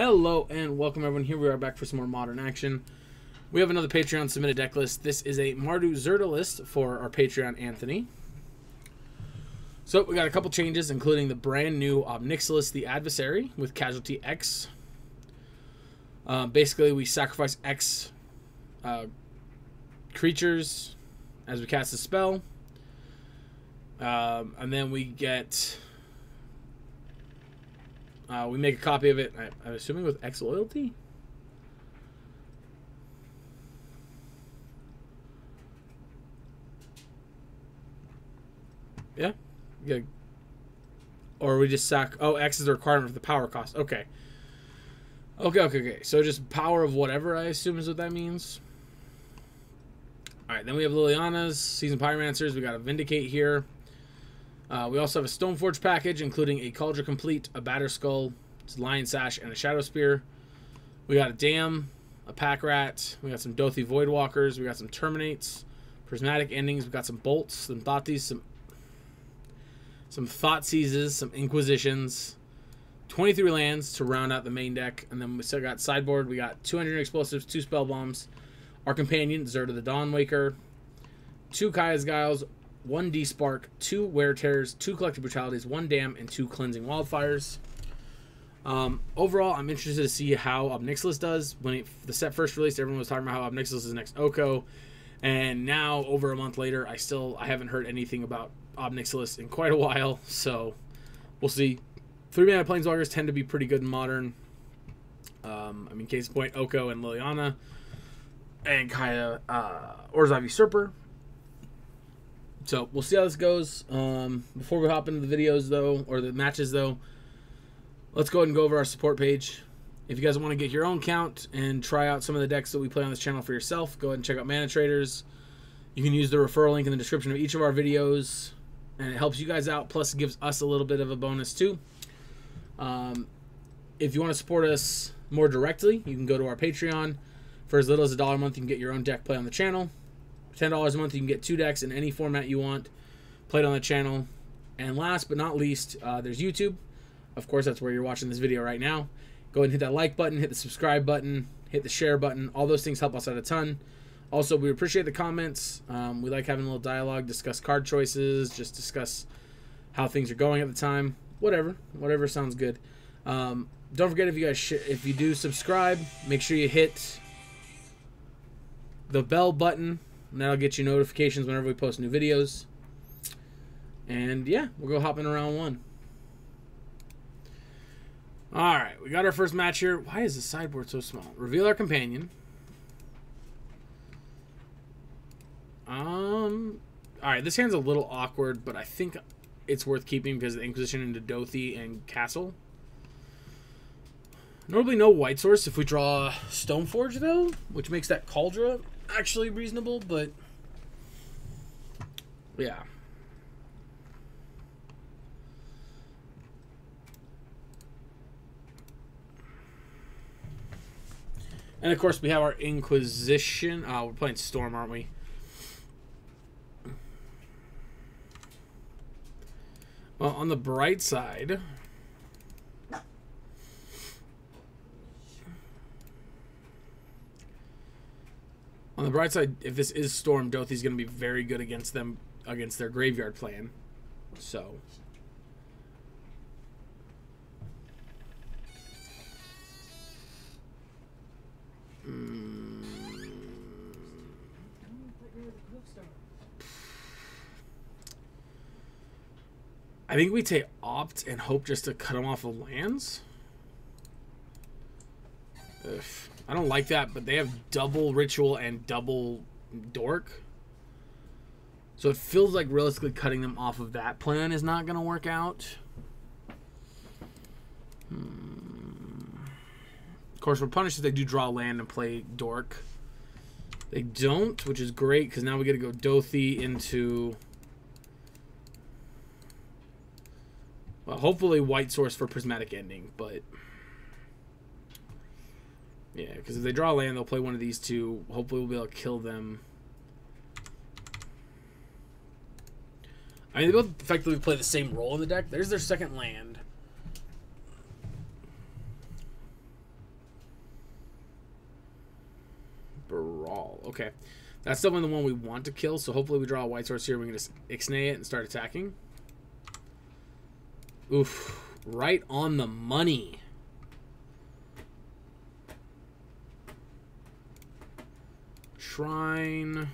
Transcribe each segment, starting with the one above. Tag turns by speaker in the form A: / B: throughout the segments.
A: Hello and welcome everyone. Here we are back for some more modern action. We have another Patreon submitted deck list. This is a Mardu Zirda list for our Patreon Anthony. So we got a couple changes, including the brand new Obnixilis the Adversary with Casualty X. Basically, we sacrifice X creatures as we cast a spell. And then we get... we make a copy of it, I'm assuming with X loyalty? Yeah? Or we just sack... Oh, X is the requirement for the power cost. Okay. Okay. So just power of whatever, I assume is what that means. Alright, then we have Liliana's, Seasoned Pyromancers. We got a Vindicate here. We also have a Stoneforge package, including a Cauldron Complete, a Batterskull, Lion Sash, and a Shadow Spear. We got a Dam, a Pack Rat. We got some Dothi Voidwalkers. We got some Terminates, Prismatic Endings. We got some Bolts, some Thoughtseizes, some Thoughtseizes, some Inquisitions. 23 lands to round out the main deck. And then we still got sideboard. We got 200 explosives, 2 spell bombs, our companion, Zirda the Dawnwaker, 2 Kaya's Guiles, 1 D-Spark, 2 Wear Tears, 2 Collective Brutalities, 1 Dam, and 2 Cleansing Wildfires. Overall, I'm interested to see how Obnixilis does. When the set first released, everyone was talking about how Obnixilis is the next Oko. And now, over a month later, I haven't heard anything about Obnixilis in quite a while. So, we'll see. 3-mana Planeswalkers tend to be pretty good in Modern. I mean, case in point, Oko and Liliana. And Kaya, Orzhov Usurper. So, we'll see how this goes. Before we hop into the videos, though, or the matches, though, let's go ahead and go over our support page. If you guys want to get your own count and try out some of the decks that we play on this channel for yourself, go ahead and check out Mana Traders. You can use the referral link in the description of each of our videos, and it helps you guys out, plus it gives us a little bit of a bonus, too. If you want to support us more directly, you can go to our Patreon. For as little as $1 a month, you can get your own deck play on the channel. $10 a month, you can get 2 decks in any format you want played on the channel. And last but not least, there's YouTube. Of course, that's where you're watching this video right now. Go ahead and hit that like button, hit the subscribe button, hit the share button. All those things help us out a ton. Also, we appreciate the comments. We like having a little dialogue, discuss card choices, just discuss how things are going at the time. Whatever sounds good. Don't forget, if you do subscribe, make sure you hit the bell button. And that'll get you notifications whenever we post new videos. And yeah, we'll go hop in round 1. Alright, we got our first match here. Why is the sideboard so small? Reveal our companion. Alright, this hand's a little awkward, but I think it's worth keeping because of the Inquisition into Dothi and Castle. Normally no white source if we draw Stoneforge, though, which makes that Cauldron actually reasonable, but yeah. And of course we have our Inquisition. We're playing Storm, aren't we? Well, on the bright side, if this is Storm, Dothi's going to be very good against them, against their graveyard plan. So, I think we take Opt and hope just to cut them off of lands. Ugh. I don't like that, but they have double Ritual and double Dork. So it feels like realistically cutting them off of that plan is not going to work out. Of course, we're punished if they do draw land and play Dork. They don't, which is great, because now we get to go Dothi into... Well, hopefully white source for Prismatic Ending, but... Yeah, because if they draw land, they'll play one of these two. Hopefully we'll be able to kill them. I mean, they both effectively play the same role in the deck. There's their second land. Brawl. Okay. That's definitely the one we want to kill, so hopefully we draw a white source here. We can just Ixnay it and start attacking. Oof. Right on the money. Shrine.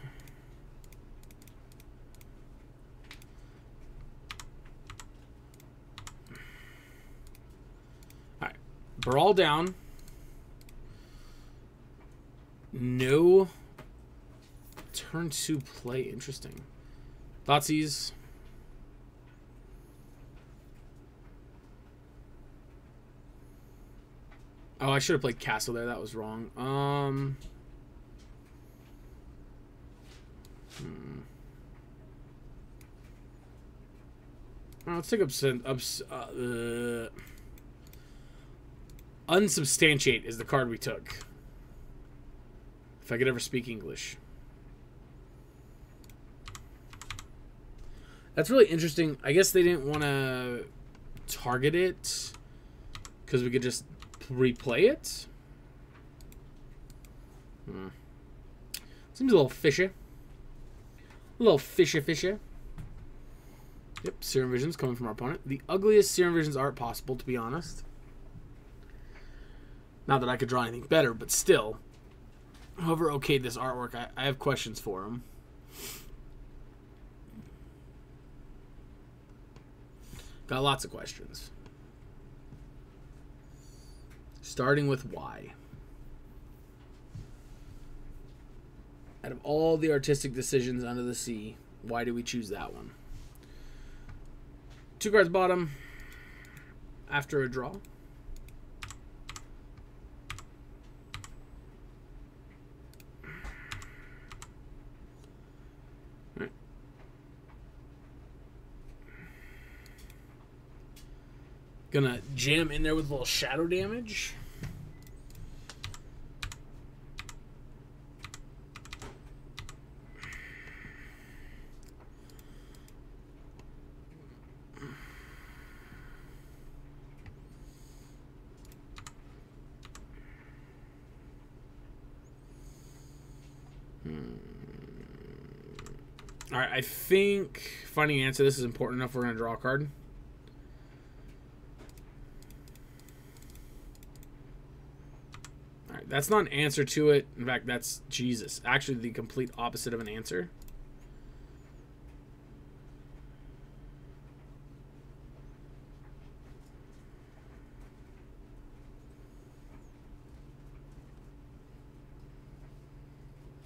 A: Alright. Brawl down. No turn 2 play. Interesting. Thoughtseize. Oh, I should have played Castle there. That was wrong. Oh, let's take Unsubstantiate is the card we took. If I could ever speak English. That's really interesting. I guess they didn't want to target it because we could just replay it. Seems a little fishy. A little fishy. Yep, Serum Visions coming from our opponent. The ugliest Serum Visions art possible, to be honest. Not that I could draw anything better, but still. Whoever okayed this artwork, I have questions for him. Got lots of questions. Starting with why. Out of all the artistic decisions under the sea, why do we choose that one? 2 cards bottom. After a draw. Right. Gonna jam in there with a little shadow damage. Alright, I think finding an answer to this is important enough. We're going to draw a card. Alright, that's not an answer to it. In fact, that's Jesus. Actually, the complete opposite of an answer.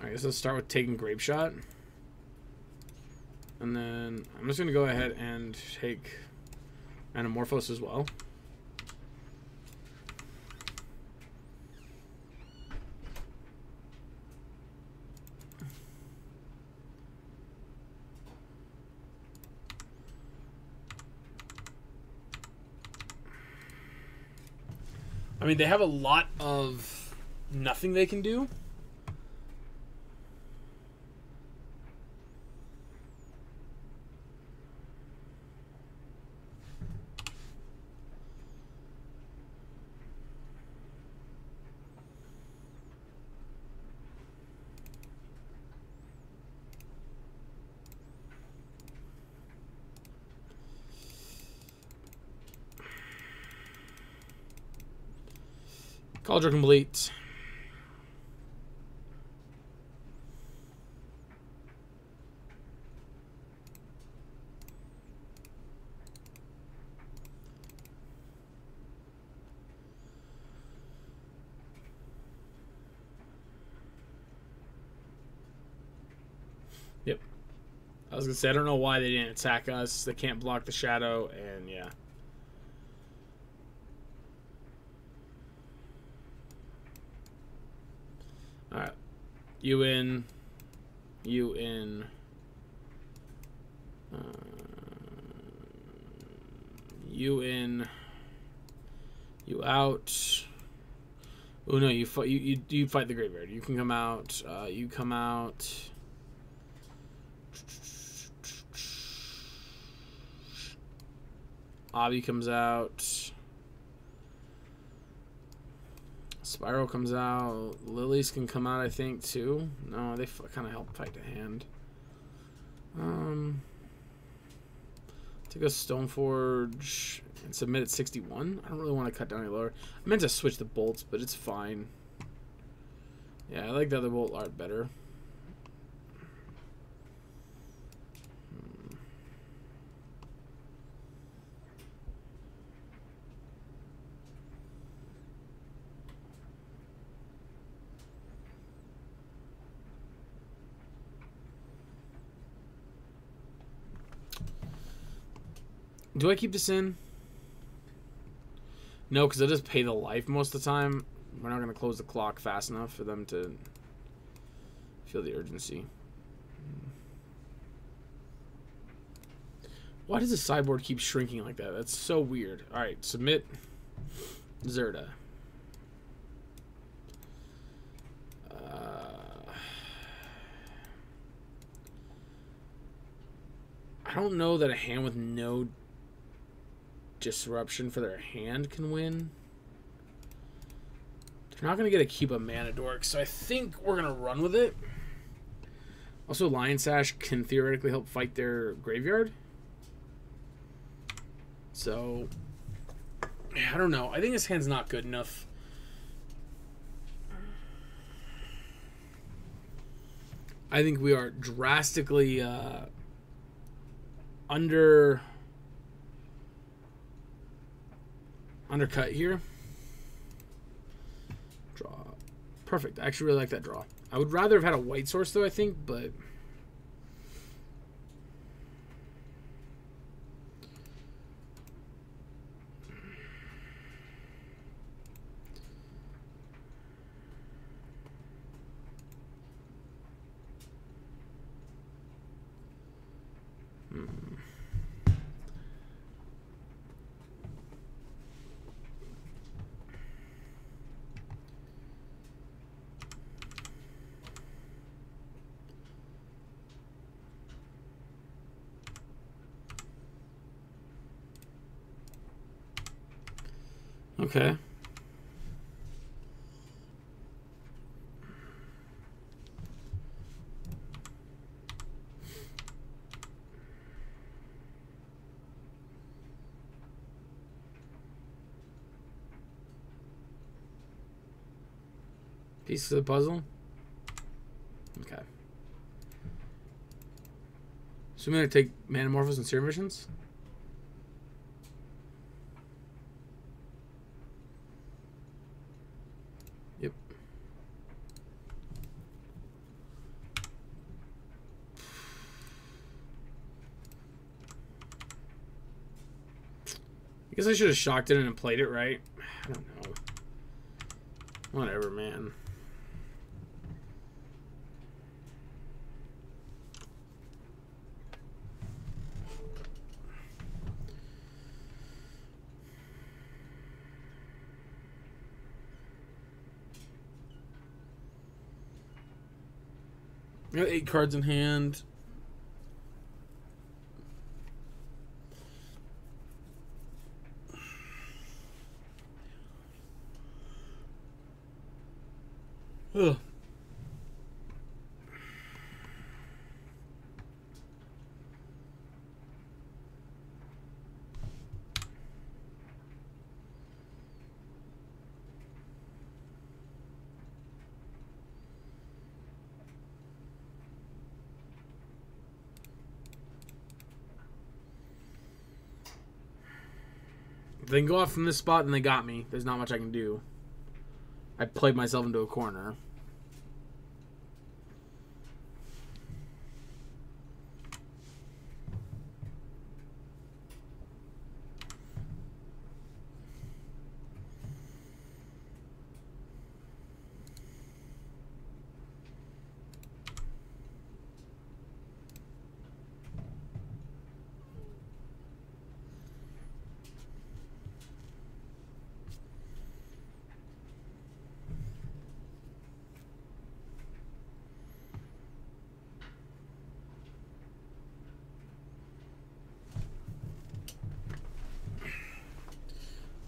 A: Alright, so let's start with taking Grape Shot. And then I'm just going to go ahead and take Anamorphose as well. I mean, they have a lot of nothing they can do. Cauldron complete. Yep. I was gonna say, I don't know why they didn't attack us. They can't block the shadow, and yeah. Alright. You in. You in. You in. You out. Oh no, you fight. You fight the graveyard. You can come out. You come out. Obby comes out. Spiral comes out. Lilies can come out, I think, too. No, they kind of help fight the hand. Take a Stoneforge and submit at 61. I don't really want to cut down any lower. I meant to switch the bolts, but it's fine. Yeah, I like the other bolt art better. Do I keep this in? No, because I just pay the life most of the time. We're not going to close the clock fast enough for them to feel the urgency. Why does the sideboard keep shrinking like that? That's so weird. Alright, submit Zirda. I don't know that a hand with no disruption for their hand can win. They're not going to get to keep a mana dork, so I think we're going to run with it. Also, Lion Sash can theoretically help fight their graveyard. So, I don't know. I think this hand's not good enough. I think we are drastically undercut here. Draw. Perfect. I actually really like that draw. I would rather have had a white source though, I think, but okay. Pieces of the puzzle. Okay. So I'm going to take Manamorphose and Serum Visions. Yep. I guess I should have shocked it and played it right. I don't know. Whatever, man. I got 8 cards in hand. Ugh. If they can go off from this spot, then they got me. There's not much I can do. I played myself into a corner.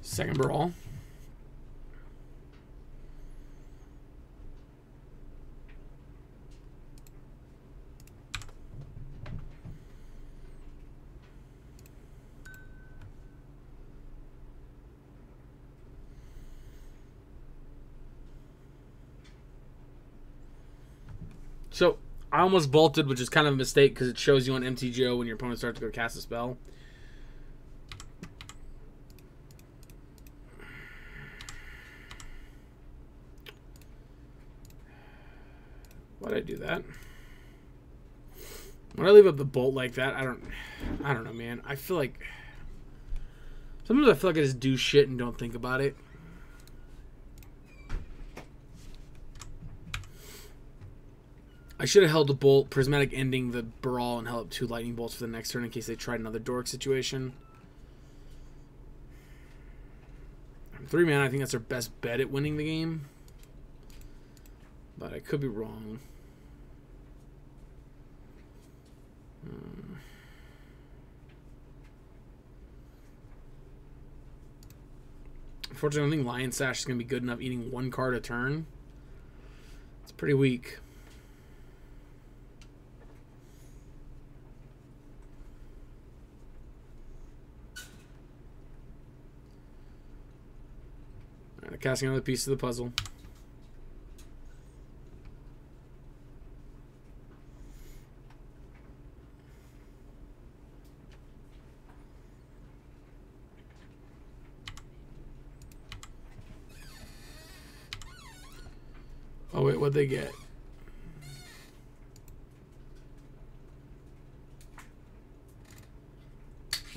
A: Second brawl. So I almost bolted, which is kind of a mistake because it shows you on MTGO when your opponent starts to go cast a spell. Why'd I do that? When I leave up the bolt like that, I don't know, man. I feel like sometimes I feel like I just do shit and don't think about it. I should have held the bolt, prismatic ending the brawl, and held up 2 lightning bolts for the next turn in case they tried another dork situation. 3 mana, I think that's their best bet at winning the game. But I could be wrong. Unfortunately, I don't think Lion Sash is going to be good enough eating 1 card a turn. It's pretty weak. Alright, casting another piece of the puzzle. Oh wait, what'd they get?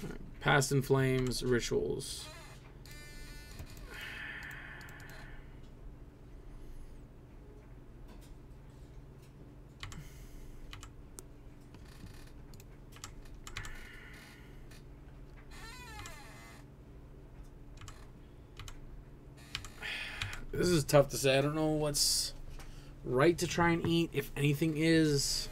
A: Right. Past in Flames, Rituals. This is tough to say. I don't know what's right to try and eat, if anything is.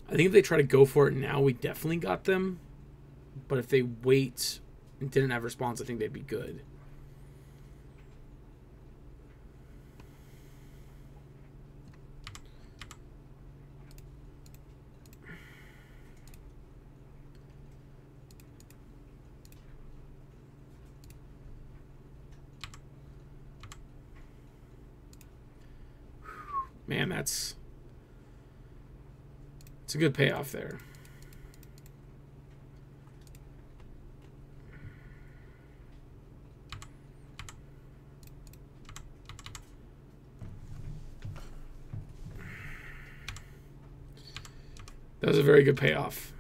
A: I think if they try to go for it now, we definitely got them. But if they wait and didn't have response, I think they'd be good. Man, it's a good payoff there. That was a very good payoff.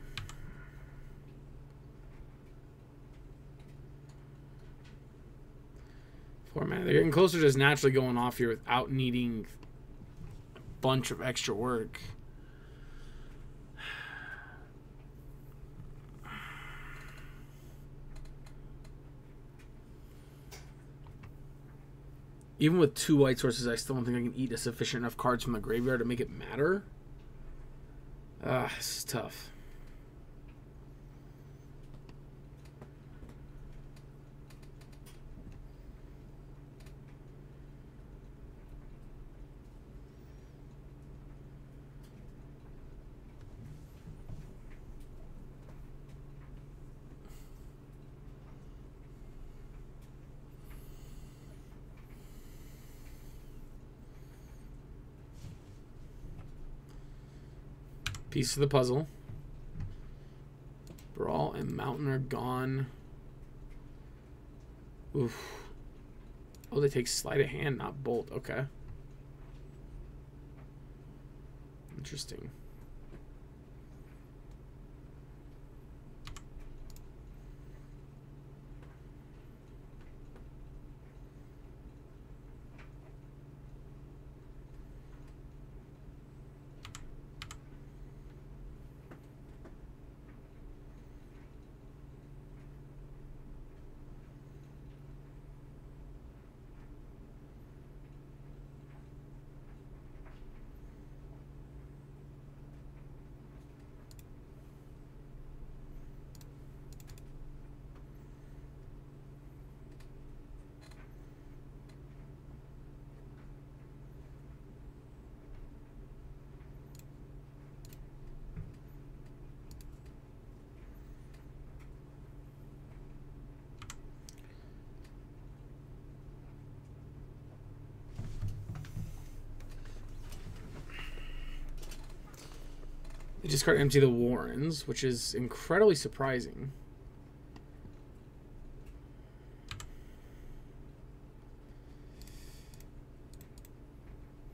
A: Poor man. They're getting closer to just naturally going off here without needing a bunch of extra work. Even with 2 white sources, I still don't think I can eat a sufficient enough cards from the graveyard to make it matter. This is tough. Piece of the puzzle. Brawl and Mountain are gone. Oof. Oh, they take Sleight of Hand, not Bolt. Okay. Interesting. They discard empty the Warrens, which is incredibly surprising.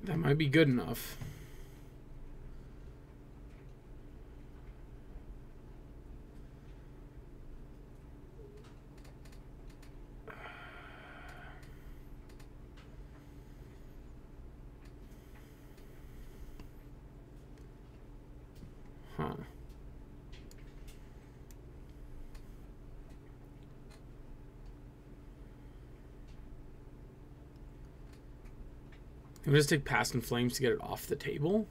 A: That might be good enough. Huh. Can we just take Past in Flames to get it off the table?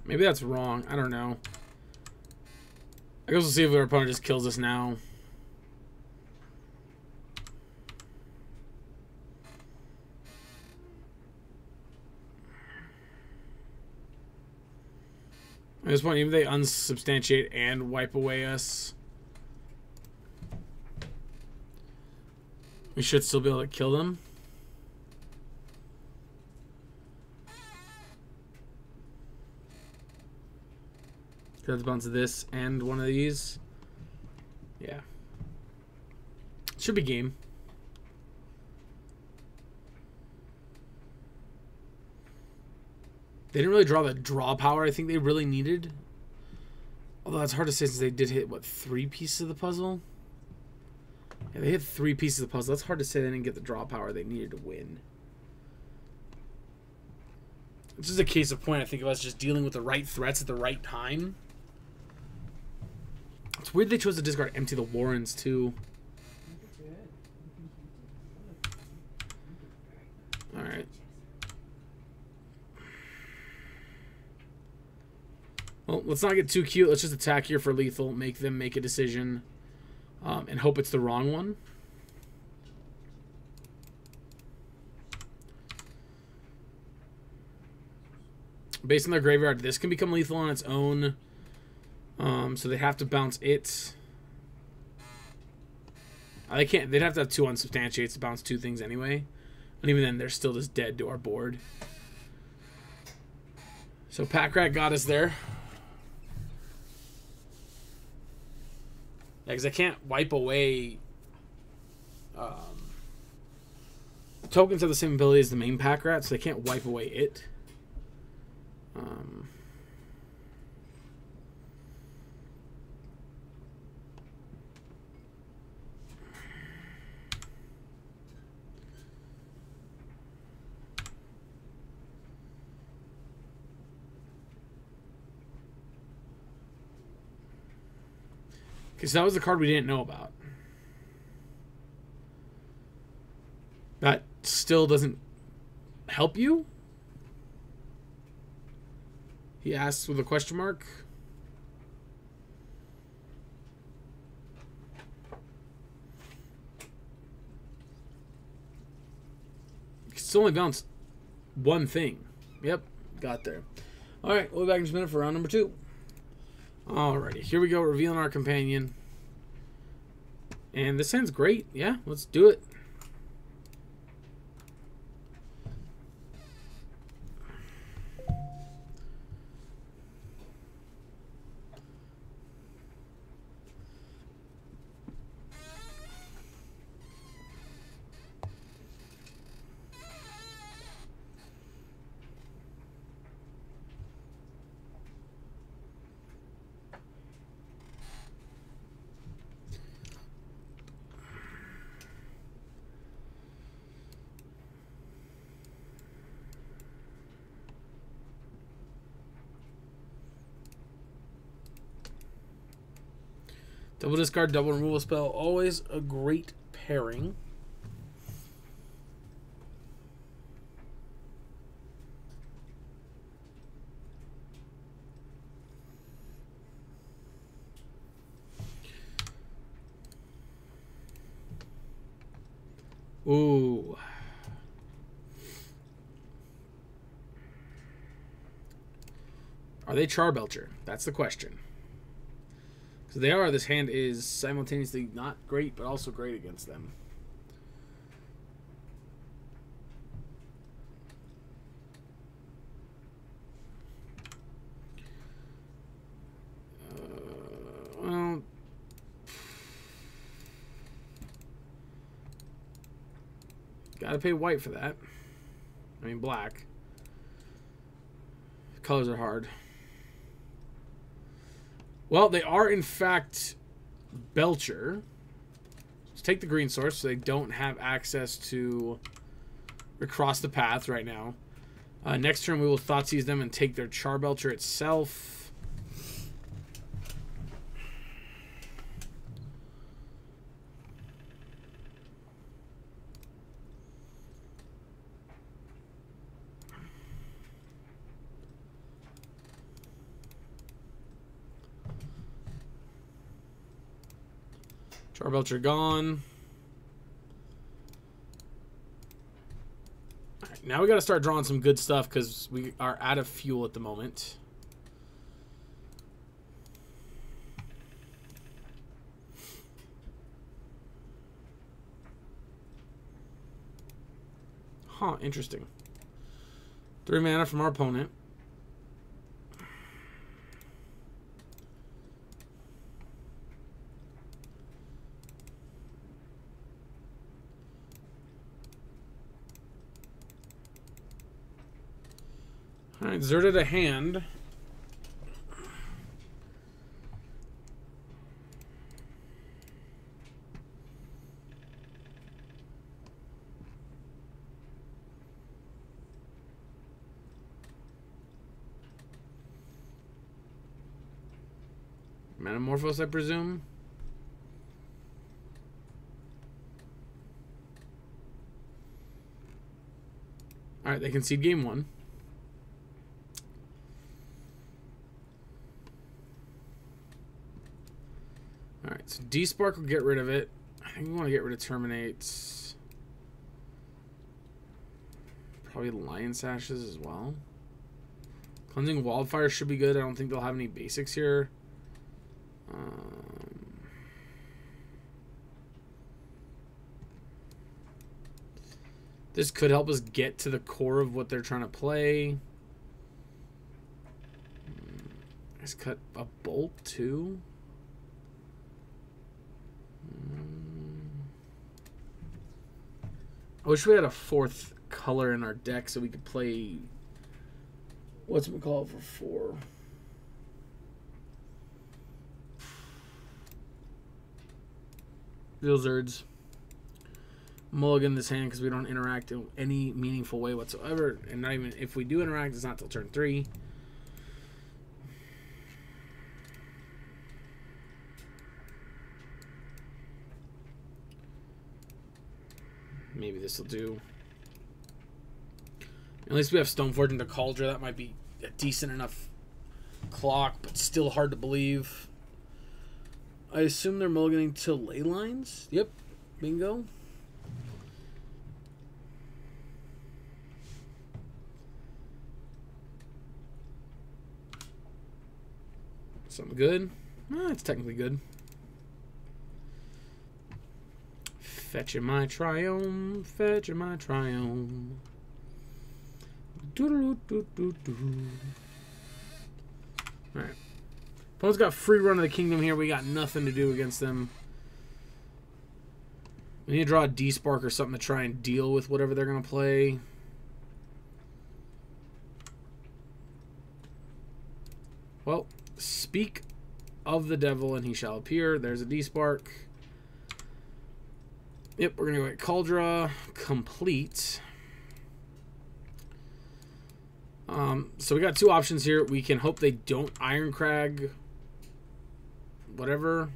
A: Maybe that's wrong. I don't know. I guess we'll see if our opponent just kills us now. At this point, even if they unsubstantiate and wipe away us, we should still be able to kill them. Let's bounce this and one of these. Yeah. Should be game. They didn't really draw the draw power I think they really needed. Although that's hard to say since they did hit, what, 3 pieces of the puzzle? Yeah, they hit 3 pieces of the puzzle. That's hard to say they didn't get the draw power they needed to win. This is a case of point, I think, of us just dealing with the right threats at the right time. It's weird they chose to discard empty the Warrens, too. Alright. Well, let's not get too cute. Let's just attack here for lethal, make them make a decision, and hope it's the wrong one. Based on their graveyard, this can become lethal on its own. So they have to bounce it. They can't. They'd have to have 2 unsubstantiates to bounce 2 things anyway. And even then, they're still just dead to our board. So Pack Rat got us there. Yeah, because I can't wipe away. Tokens have the same ability as the main Pack Rat, so they can't wipe away it. Because that was the card we didn't know about. That still doesn't help you? He asks with a question mark. You can still only bounce 1 thing. Yep, got there. Alright, we'll be back in just a minute for round number 2. Alrighty, here we go, revealing our companion. And this hand's great. Yeah, let's do it. Double discard, double removal spell. Always a great pairing. Ooh. Are they Charbelcher? That's the question. So they are. This hand is simultaneously not great, but also great against them. Well, gotta pay white for that. I mean black. Colors are hard. Well, they are in fact Belcher. Let's take the green source so they don't have access to across the path right now. Next turn we will Thoughtseize them and take their Charbelcher itself. Charbelcher gone. All right, now we got to start drawing some good stuff because we are out of fuel at the moment. Huh, interesting. 3 mana from our opponent. Alright, Zirda to hand. Metamorphose, I presume. Alright, they concede game 1. Alright, so D-Spark will get rid of it. I think we want to get rid of Terminates. Probably Lion Sashes as well. Cleansing Wildfire should be good. I don't think they'll have any basics here. This could help us get to the core of what they're trying to play. Let's cut a Bolt too. I wish we had a 4th color in our deck so we could play. What's it called for 4? Real Zirds. Mulligan this hand because we don't interact in any meaningful way whatsoever, and not even if we do interact, it's not till turn 3. Maybe this will do. At least we have Stoneforge into Cauldron. That might be a decent enough clock, but still hard to believe. I assume they're mulliganing to Ley Lines. Yep, bingo. Something good. It's technically good. Fetching my Triumph, fetching my Triumph. Alright. Opponent's got free run of the kingdom here. We got nothing to do against them. We need to draw a D-Spark or something to try and deal with whatever they're going to play. Well, speak of the devil and he shall appear. There's a D-Spark. Yep, we're going to go at Cauldron. Complete. So we got 2 options here. We can hope they don't Ironcrag whatever.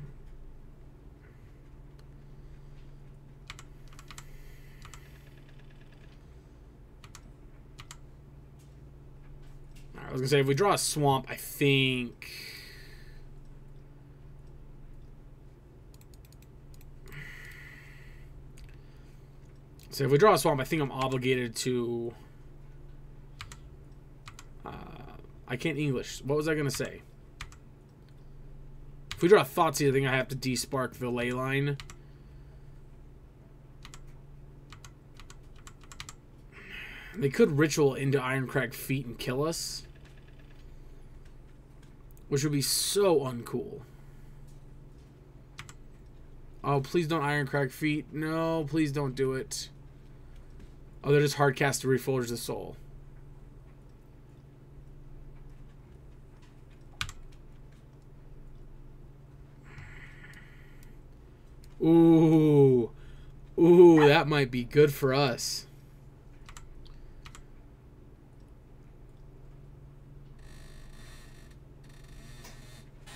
A: I was going to say, if we draw a Swamp, I think... So if we draw a Swamp, I think I'm obligated to I can't English. What was I going to say? If we draw a Thoughtseize, I think I have to despark the ley line. They could ritual into Ironcrag Feet and kill us, which would be so uncool. Oh, please don't Ironcrag Feet. No, please don't do it. Oh, they're just hardcast to Reforge the Soul. Ooh. Ooh, that might be good for us.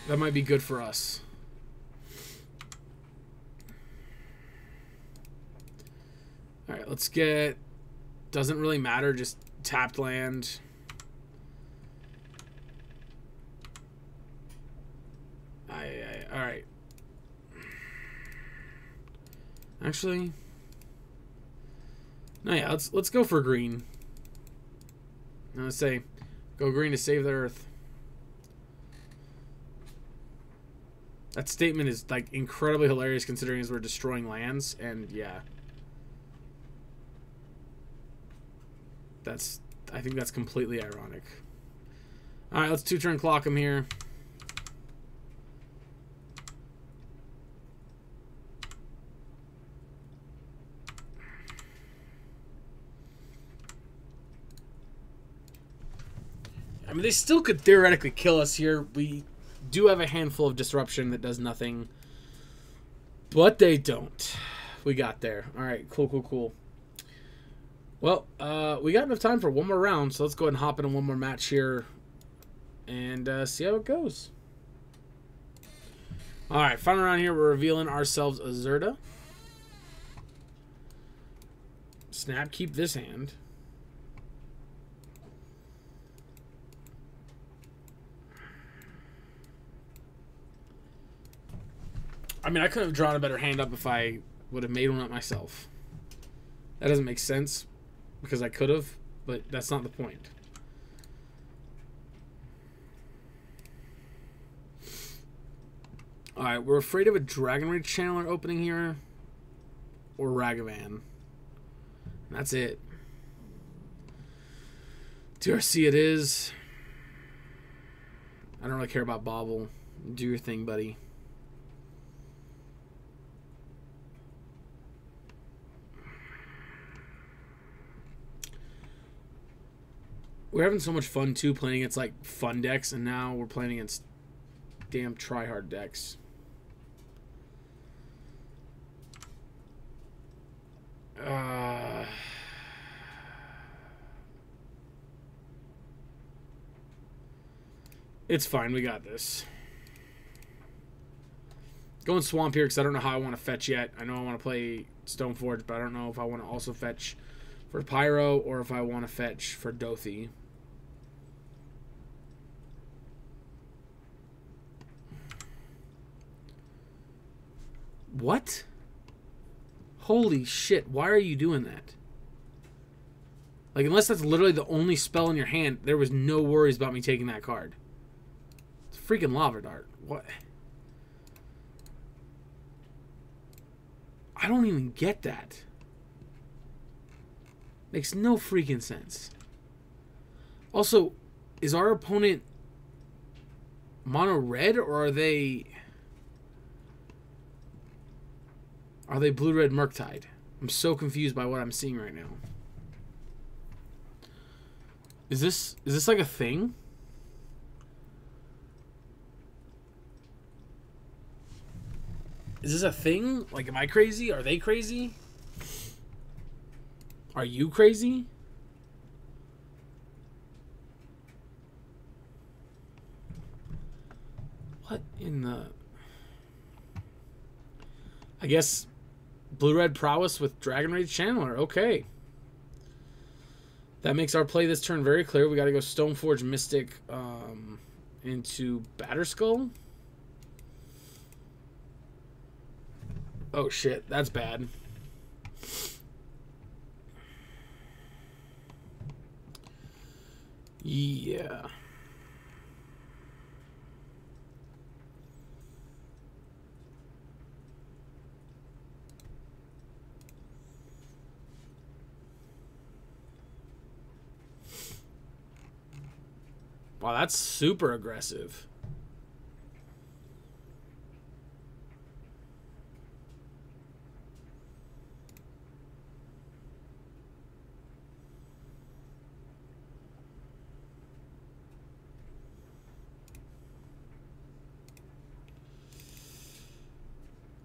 A: That might be good for us. Alright, let's get... Doesn't really matter, just tapped land. Alright. Actually... No, yeah, let's go for green. I'm gonna say, go green to save the earth. That statement is like incredibly hilarious considering as we're destroying lands, and yeah. I think that's completely ironic. Alright, let's 2-turn clock him here. I mean, they still could theoretically kill us here. We do have a handful of disruption that does nothing. But they don't. We got there. Alright, cool. Well, we got enough time for one more round, so let's go ahead and hop into one more match here and see how it goes. Alright, final round here, we're revealing ourselves a Zirda. Snap, keep this hand. I mean, I could have drawn a better hand up if I would have made one up myself. That doesn't make sense, because I could have, but that's not the point. Alright, we're afraid of a Dragon Rage Channeler opening here, or Ragavan. That's it. TRC it is. I don't really care about Bobble. Do your thing, buddy. We're having so much fun, too, playing against, like, fun decks, and now we're playing against damn try-hard decks. It's fine, we got this. Going Swamp here, because I don't know how I want to fetch yet. I know I want to play Stoneforge, but I don't know if I want to also fetch for Pyro, or if I want to fetch for Dothi. What? Holy shit, why are you doing that? Like, unless that's literally the only spell in your hand, there was no worries about me taking that card. It's a freaking Lava Dart. What? I don't even get that. Makes no freaking sense. Also, is our opponent mono red, or are they blue-red Murktide? I'm so confused by what I'm seeing right now. Is this like a thing? Is this a thing? Like, am I crazy? Are they crazy? Are you crazy? What in the... I guess blue-red prowess with Dragon Rage Channeler. Okay. That makes our play this turn very clear. We got to go Stoneforge Mystic into Batterskull. Oh, shit. That's bad. Yeah. Wow, that's super aggressive.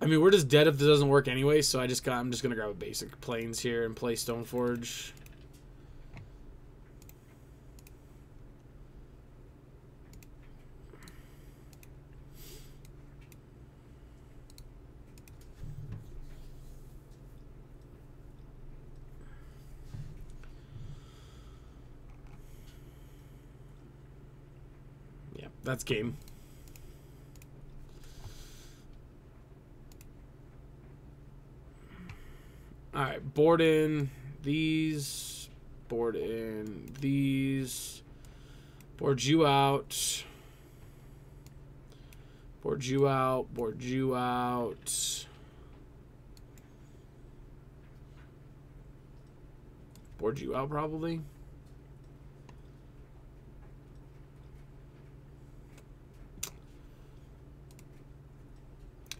A: I mean, we're just dead if this doesn't work anyway, so I'm just gonna grab a basic plains here and play Stoneforge. Yeah, that's game. Alright, board in these. Board in these. Board you out. Board you out. Board you out. Board you out, probably.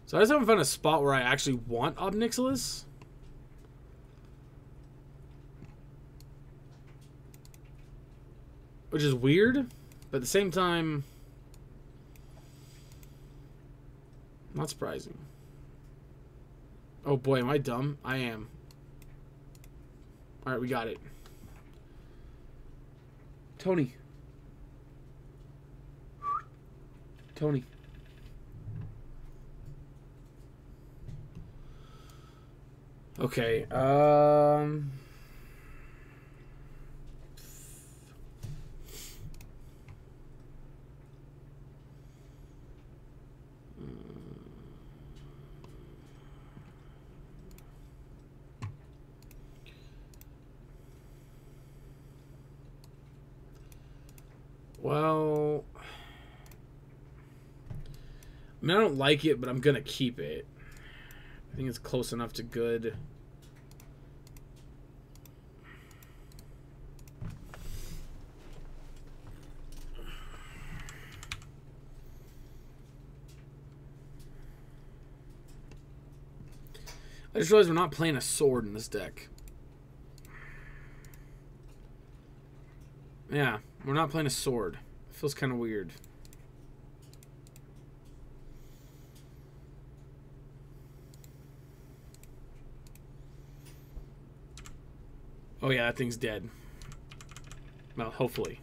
A: So I just haven't found a spot where I actually want Ob Nixilis. Which is weird, but at the same time, not surprising. Oh boy, am I dumb? I am. Alright, we got it. Tony. Tony. Okay, well, I mean, I don't like it, but I'm gonna keep it. I think it's close enough to good. I just realized we're not playing a sword in this deck. Yeah, we're not playing a sword. It feels kind of weird. Oh yeah, that thing's dead. Well, hopefully.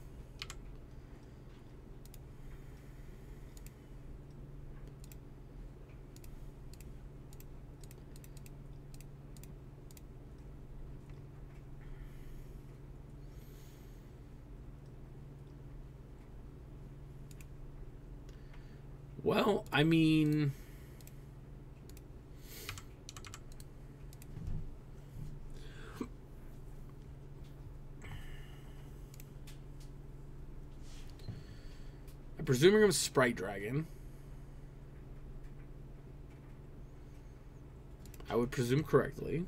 A: Well, I mean, I'm presuming I'm Sprite Dragon. I would presume correctly.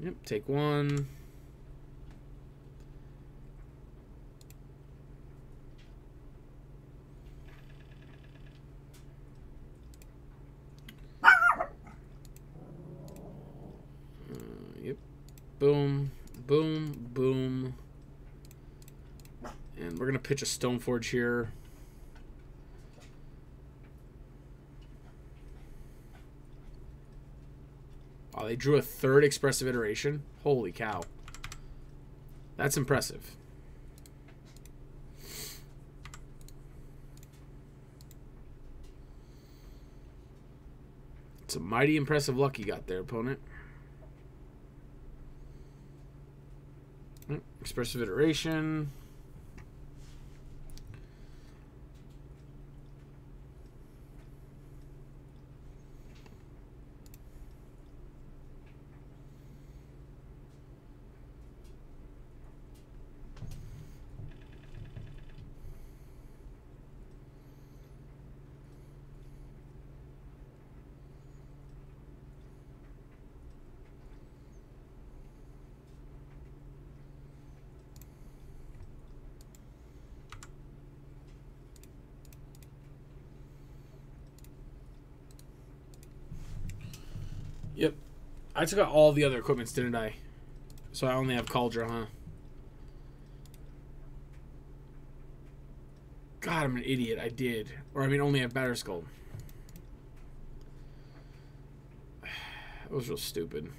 A: Yep, take one. Yep. Boom, boom, boom. And we're going to pitch a Stoneforge here. Oh, they drew a third expressive iteration. Holy cow. That's impressive. It's a mighty impressive luck you got there, opponent. Expressive iteration. I took out all the other equipments, didn't I? So I only have Cauldron, huh? God, I'm an idiot. I did. Or, I mean, only have Batterskull. That was real stupid.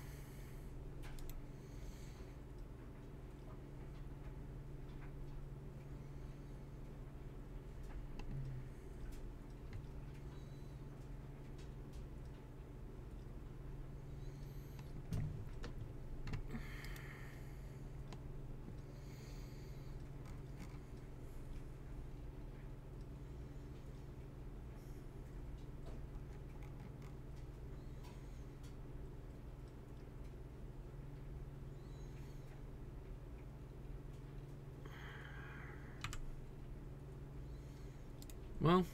A: Well,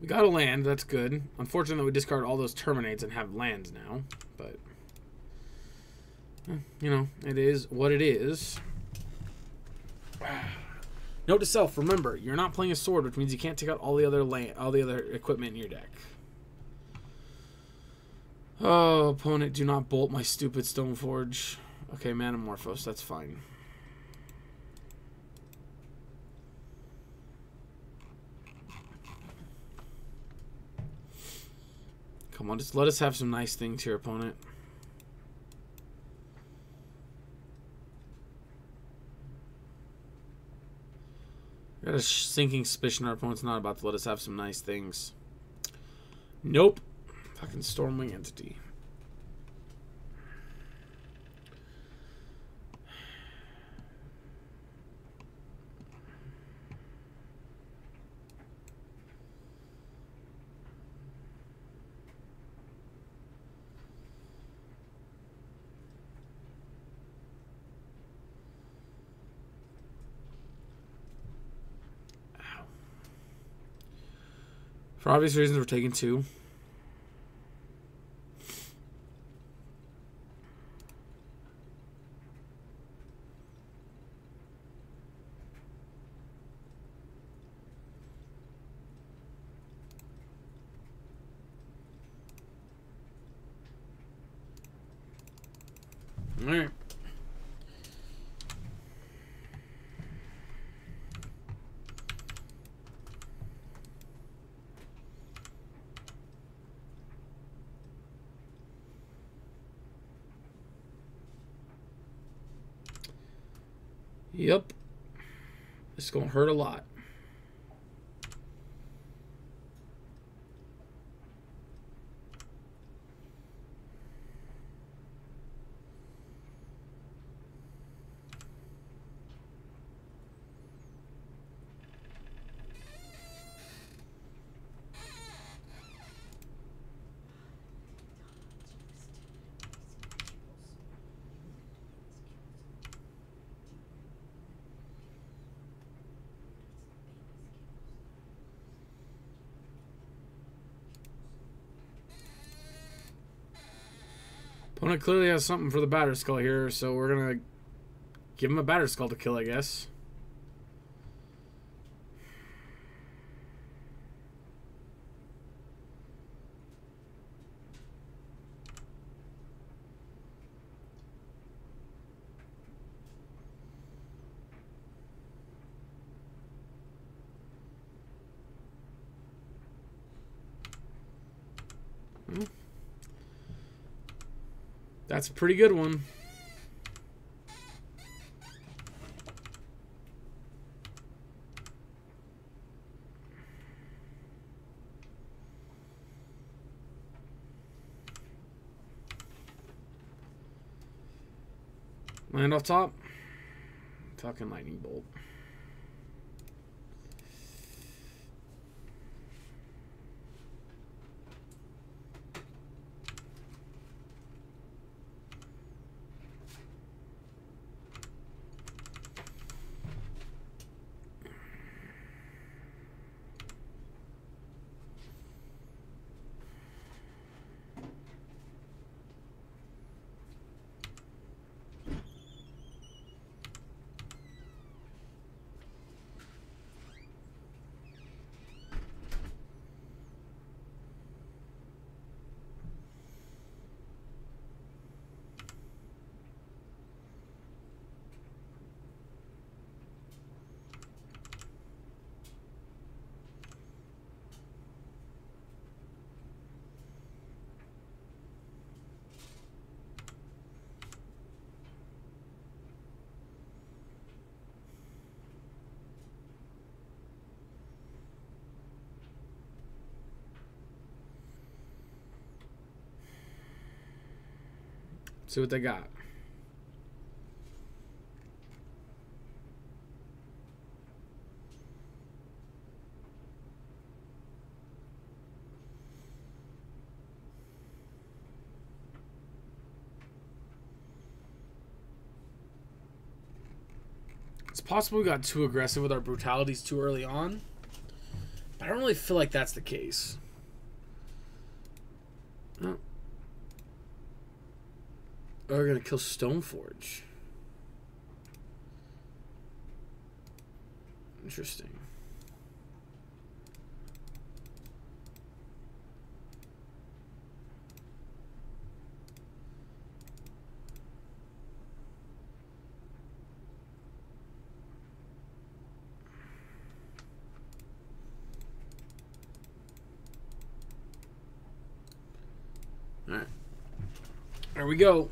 A: we got a land. That's good. Unfortunately, we discard all those terminates and have lands now. But, you know, it is what it is. Note to self: remember, you're not playing a sword, which means you can't take out all the other equipment in your deck. Oh, opponent, do not bolt my stupid Stoneforge. Okay, Manamorphose, that's fine. Come on, just let us have some nice things here, opponent. I got a sinking suspicion our opponent's not about to let us have some nice things. Nope. Fucking Stormwing Entity. For obvious reasons, we're taking 2. All right. Yep. This is going to hurt a lot. Opponent clearly has something for the Batterskull here, so we're going to give him a Batterskull to kill, I guess. That's a pretty good one. Land off top. Fucking lightning bolt. See what they got. It's possible we got too aggressive with our brutalities too early on. But I don't really feel like that's the case. Oh. Oh, we're going to kill Stoneforge. Interesting. All right. There we go.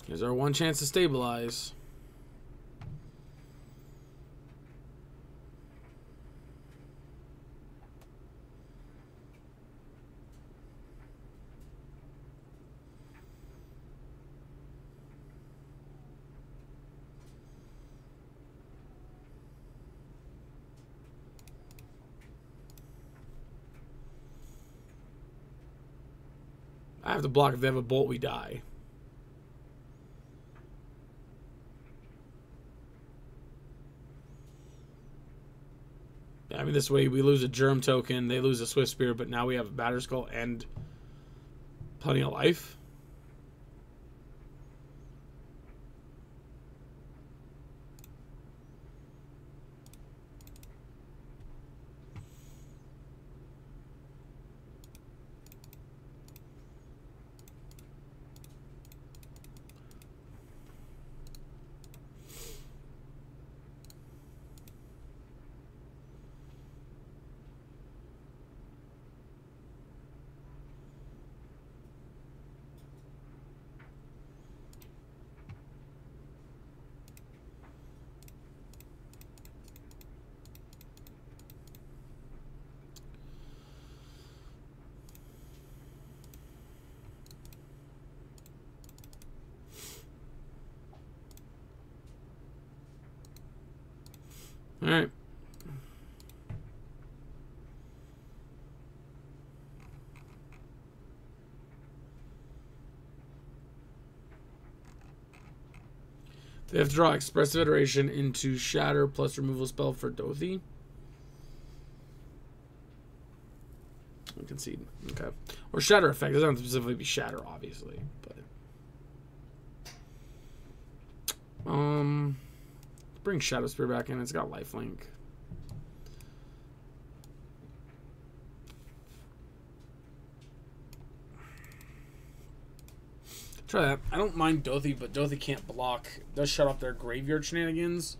A: Here's our one chance to stabilize. I have to block. If they have a bolt, we die. I mean, this way we lose a germ token, they lose a Swift Spear, but now we have a Batter Skull and plenty of life. All right. They have to draw Expressive Iteration into Shatter plus removal spell for Dothy. I concede. Okay. Or Shatter effect. It doesn't have to specifically be Shatter, obviously. But bring Shadow Spear back in. It's got lifelink. Try that. I don't mind Dothy, but Dothy can't block. It does shut off their graveyard shenanigans.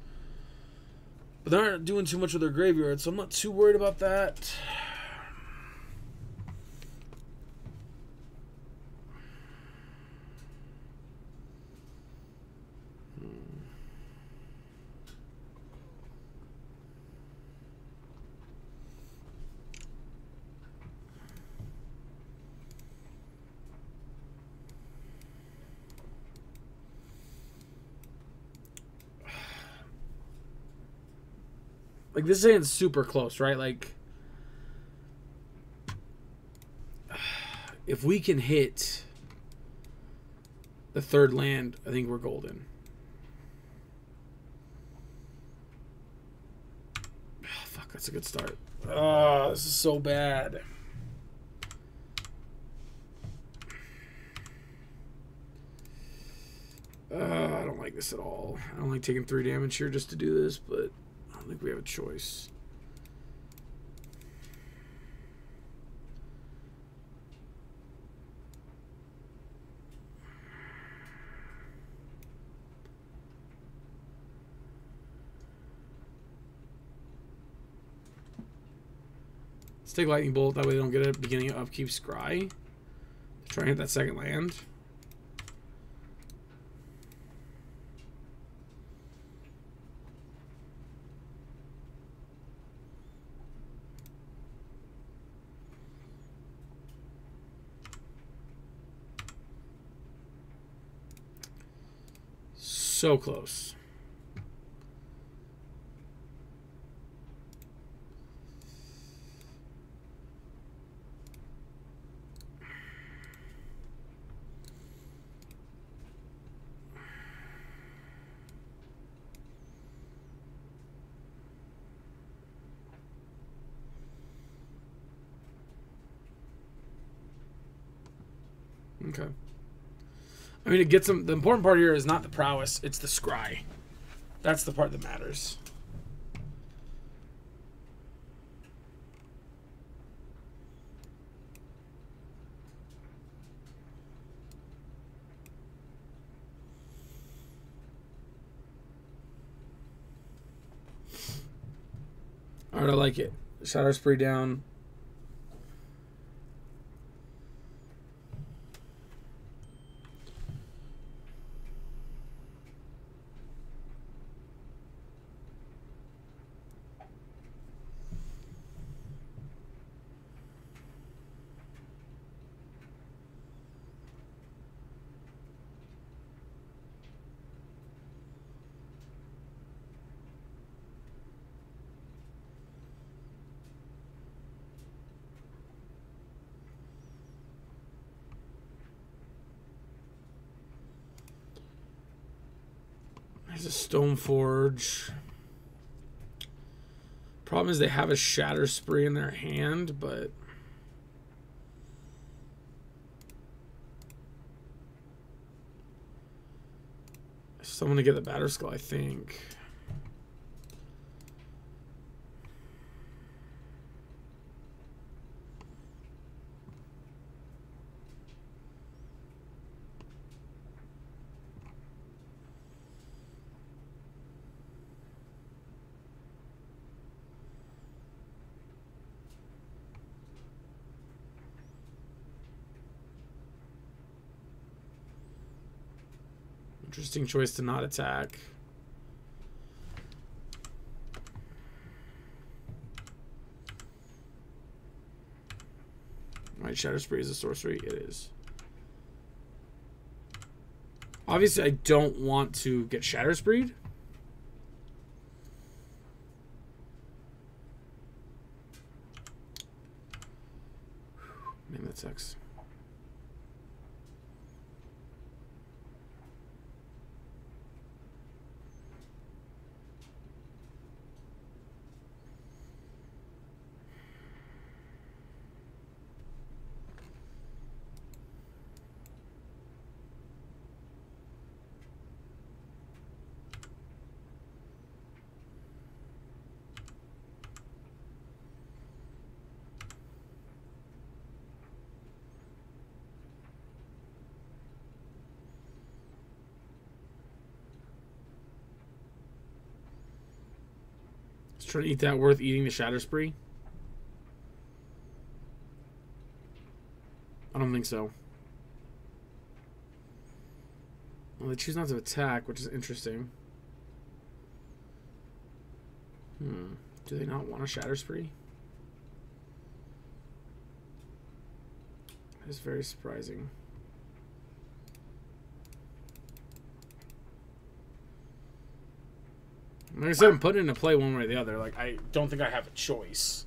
A: But they're not doing too much with their graveyard, so I'm not too worried about that. Like, this ain't super close, right? Like, if we can hit the third land, I think we're golden. Oh, fuck, that's a good start. Oh, this is so bad. I don't like this at all. I don't like taking 3 damage here just to do this, but I don't think we have a choice. Let's take Lightning Bolt. That way they don't get a beginning of upkeep Scry. Try and hit that second land. so close. Okay. I mean, it gets them. The important part here is not the prowess; it's the scry. That's the part that matters. All right, I like it. Shadow Spree down. There's a Stoneforge. Problem is they have a Shatter Spree in their hand, but someone to get the Batterskull, I think. Interesting choice to not attack. Right, Shatter Spree is a sorcery. It is. Obviously, I don't want to get Shatter Spreed. Man, that sucks. Trying to eat that worth eating the Shatter Spree? I don't think so. Well, they choose not to attack, which is interesting. Do they not want a Shatter Spree? That is very surprising. Like I said, I'm putting it into play one way or the other. Like, I don't think I have a choice.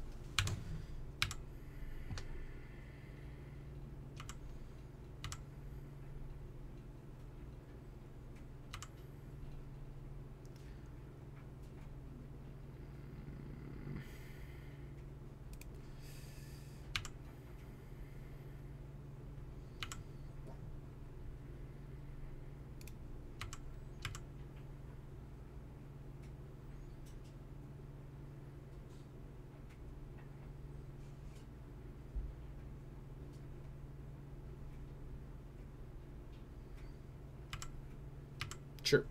A: Sure.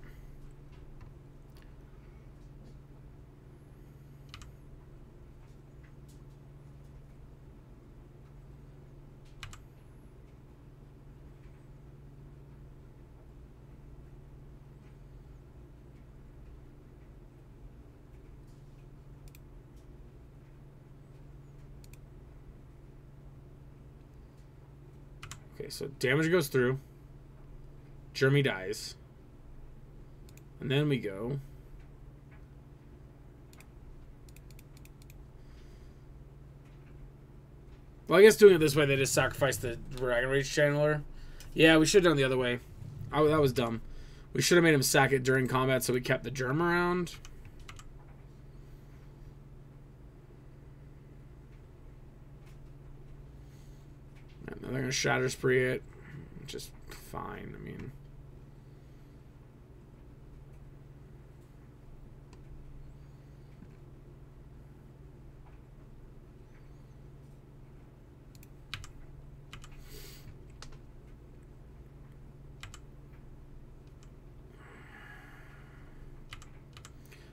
A: Okay, so damage goes through. Jeremy dies. And then we go. Well, I guess doing it this way, they just sacrifice the Dragon Rage Channeler. Yeah, we should have done it the other way. That was dumb. We should have made him sack it during combat so we kept the germ around. And they're going to Shatter Spree it. Just fine, I mean.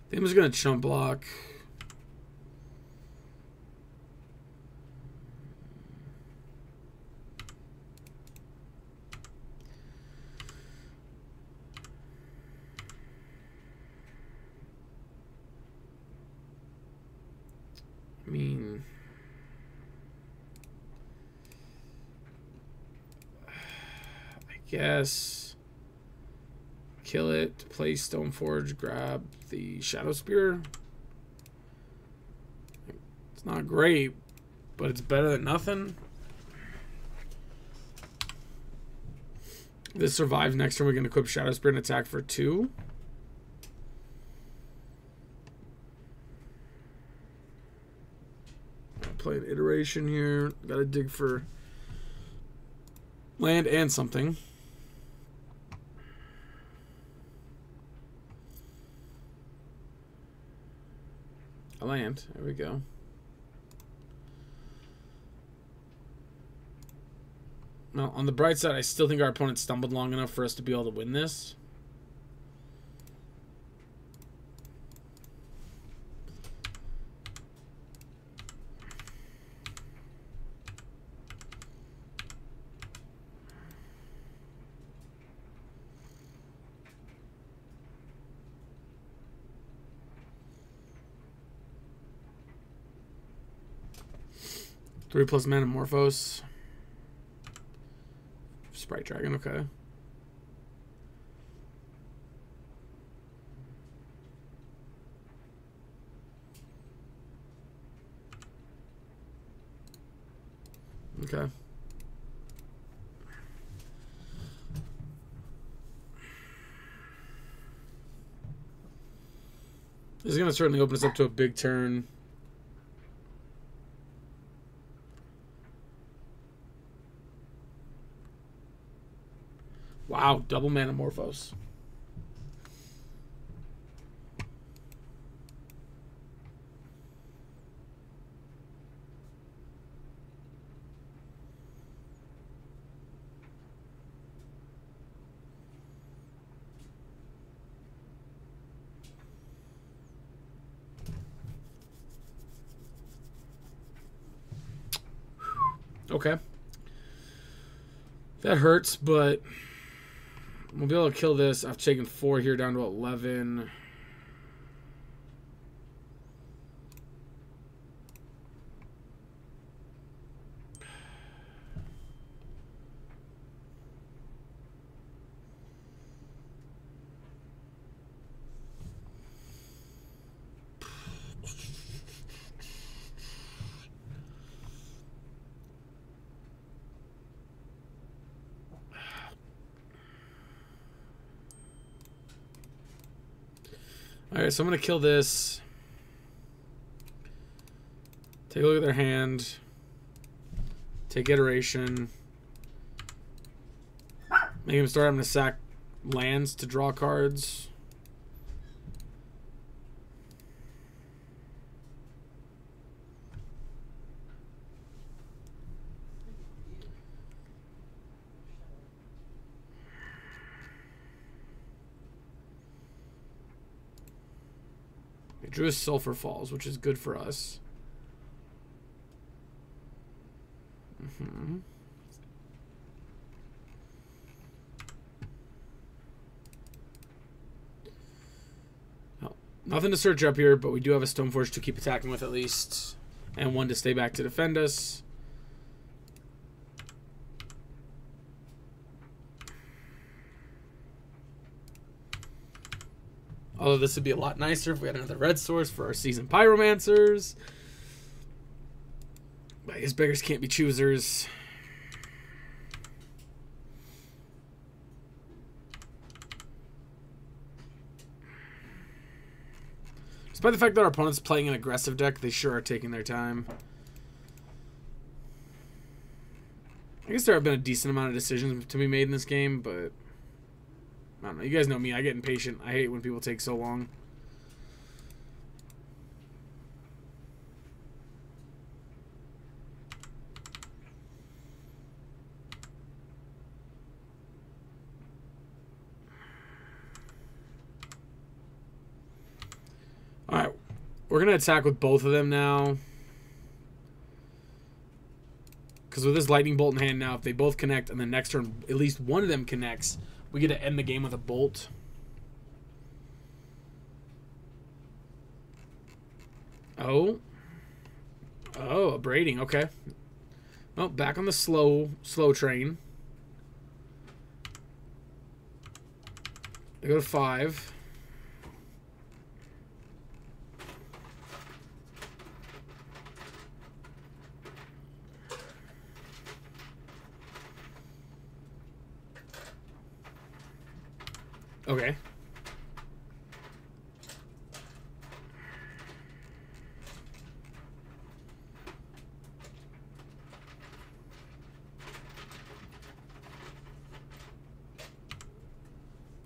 A: I think I'm just going to chump block. I mean, I guess kill it, play Stoneforge, grab the Shadow Spear. It's not great, but it's better than nothing. If this survives next turn, we can equip Shadow Spear and attack for 2. Play an iteration here. Gotta dig for land and something. A land. There we go. Now, on the bright side, I still think our opponent stumbled long enough for us to be able to win this. Three plus Manamorphose. Sprite Dragon, okay. Okay. This is going to certainly open us up to a big turn. Wow, double Manamorphose. Okay. That hurts, but we'll be able to kill this. I've taken 4 here down to 11. Alright, so I'm going to kill this. Take a look at their hand. Take iteration. Make him start having to sack lands to draw cards. They drew a Sulfur Falls, which is good for us. Oh, nothing to search up here, but we do have a Stoneforge to keep attacking with at least. And one to stay back to defend us. Although this would be a lot nicer if we had another red source for our seasoned pyromancers. But I guess beggars can't be choosers. Despite the fact that our opponent's playing an aggressive deck, they sure are taking their time. I guess there have been a decent amount of decisions to be made in this game, but I don't know. You guys know me. I get impatient. I hate when people take so long. Alright. We're going to attack with both of them now. Because with this lightning bolt in hand now, if they both connect and the next turn at least one of them connects, we get to end the game with a bolt. Oh. Oh, a braiding. Okay. Well, back on the slow train. They go to 5. Okay.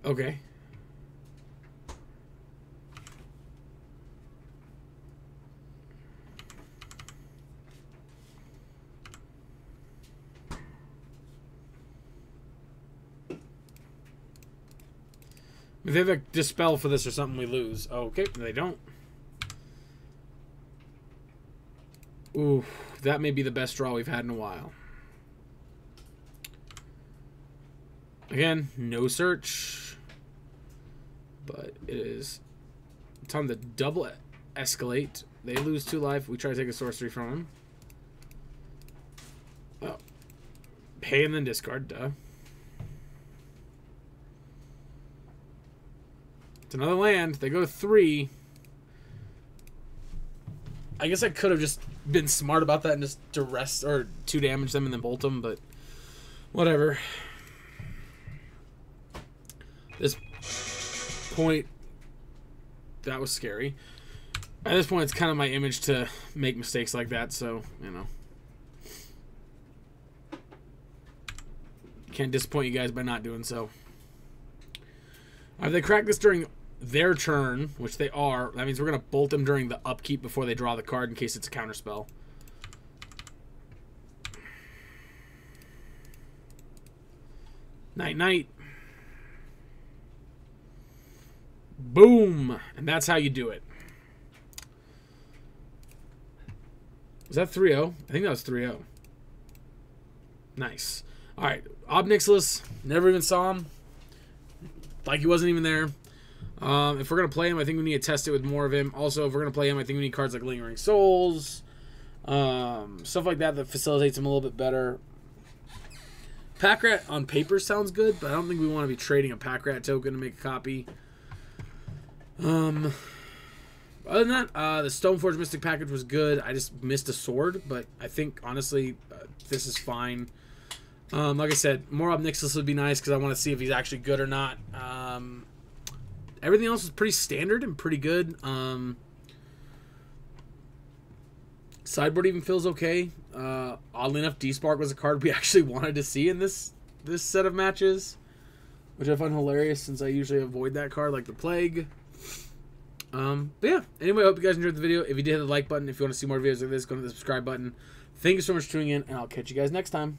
A: Okay. If they have a dispel for this or something, we lose. Okay, they don't. Ooh, that may be the best draw we've had in a while. Again, no search. But it is time to double escalate. They lose 2 life. We try to take a sorcery from them. Oh. Pay and then discard, duh. It's another land. They go to 3. I guess I could have just been smart about that and just duress or 2 damage them and then bolt them, but whatever. This point, that was scary. At this point, it's kind of my image to make mistakes like that, so, you know. Can't disappoint you guys by not doing so. If they crack this during their turn, which they are, that means we're going to bolt them during the upkeep before they draw the card in case it's a counterspell. Night, night. Boom! And that's how you do it. Was that 3-0? I think that was 3-0. Nice. Alright, Ob Nixilis. Never even saw him. Like he wasn't even there. If we're going to play him, I think we need to test it with more of him. Also, if we're going to play him, I think we need cards like Lingering Souls. Stuff like that that facilitates him a little bit better. Pack Rat on paper sounds good, but I don't think we want to be trading a Pack Rat token to make a copy. Other than that, the Stoneforge Mystic package was good. I just missed a sword, but I think, honestly, this is fine. Like I said, more Ob Nixilis would be nice because I want to see if he's actually good or not. Everything else is pretty standard and pretty good. Sideboard even feels okay. Oddly enough, D-Spark was a card we actually wanted to see in this set of matches, which I find hilarious since I usually avoid that card like the plague. But yeah, anyway, I hope you guys enjoyed the video. If you did, hit the like button. If you want to see more videos like this, go to the subscribe button. Thank you so much for tuning in, and I'll catch you guys next time.